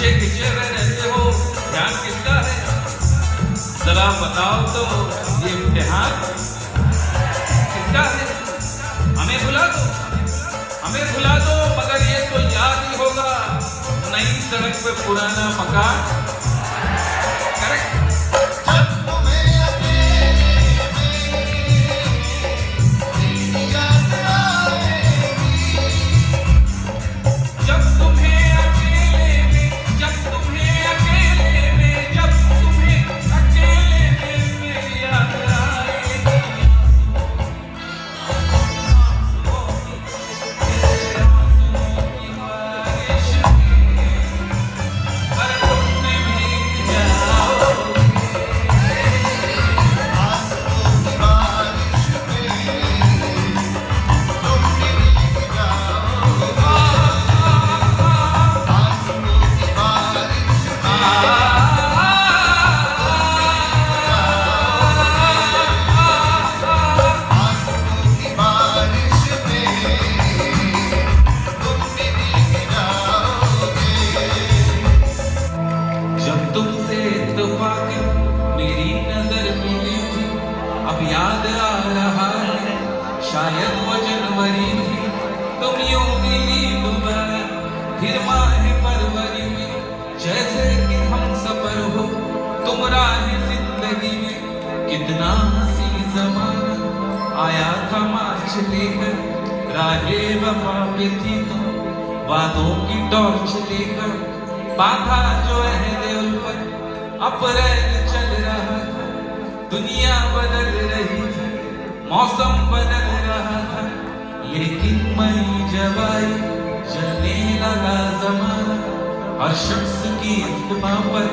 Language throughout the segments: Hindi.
पीछे खिंचे हुए रहते हो, ध्यान किसका है? जरा बताओ तो ये इम्तिहान किसका है? हमें भुला दो, हमें भुला दो, मगर ये तो याद ही होगा नई सड़क पे पुराना मकान। करेक्ट। मेरी नजर मिली थी, अब याद आ रहा है, शायद वो जनवरी थी, तुम यूं मिली दोबारा फिर माह फरवरी में, जैसे कि हम सफर हो तुम राह जिंदगी में। कितना हंसी जमाना आया था मार्च लेकर, राहे वफा पे थी तुम वादों की टॉर्च लेकर, बांधा जो अहद उल्फत अप्रैल चल रहा था, दुनिया बदल रही थी, मौसम बदल रहा था, लेकिन मई जब आई चलने लगा जमाना, हर शख्स की इस्तेमा पर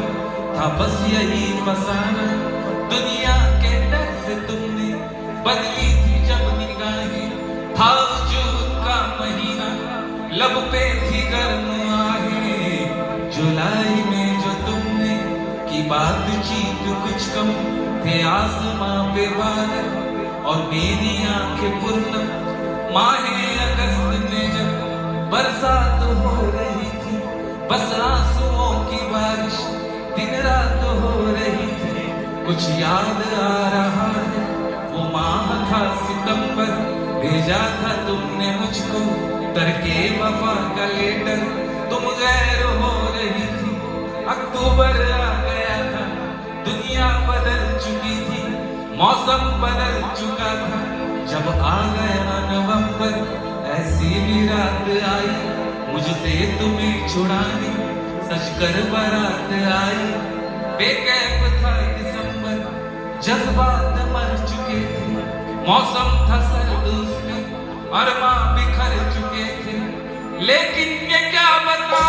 था बस यही फसाना। दुनिया के डर से तुमने बदली थी जब निगाहें, था जून का महीना लब पे थी गर्म आहें, जुलाई में जो तुमने की बातचीत कुछ कम थे आसमां पे बादल और मेरी आंखें पूर्णम। माहे अगस्त में जब बरसात हो रही थी, बस आंसुओं की बारिश दिन रात हो रही थी, कुछ याद आ रहा है वो माह था सितंबर, भेजा था तुमने मुझको तरके वफा का लेटर, तुम गैर हो रही थी, अक्टूबर आ गया था, दुनिया बदल चुकी थी, मौसम बदल चुका था, जब आ गया नवंबर ऐसी भी रात आई, मुझसे तुम्हें छुड़ाने सच कर बारात आई। बेकैफ था दिसंबर, जज्बात मर चुके थे, मौसम था सर्द उसमें, अरमां बिखर चुके थे, लेकिन ये क्या बता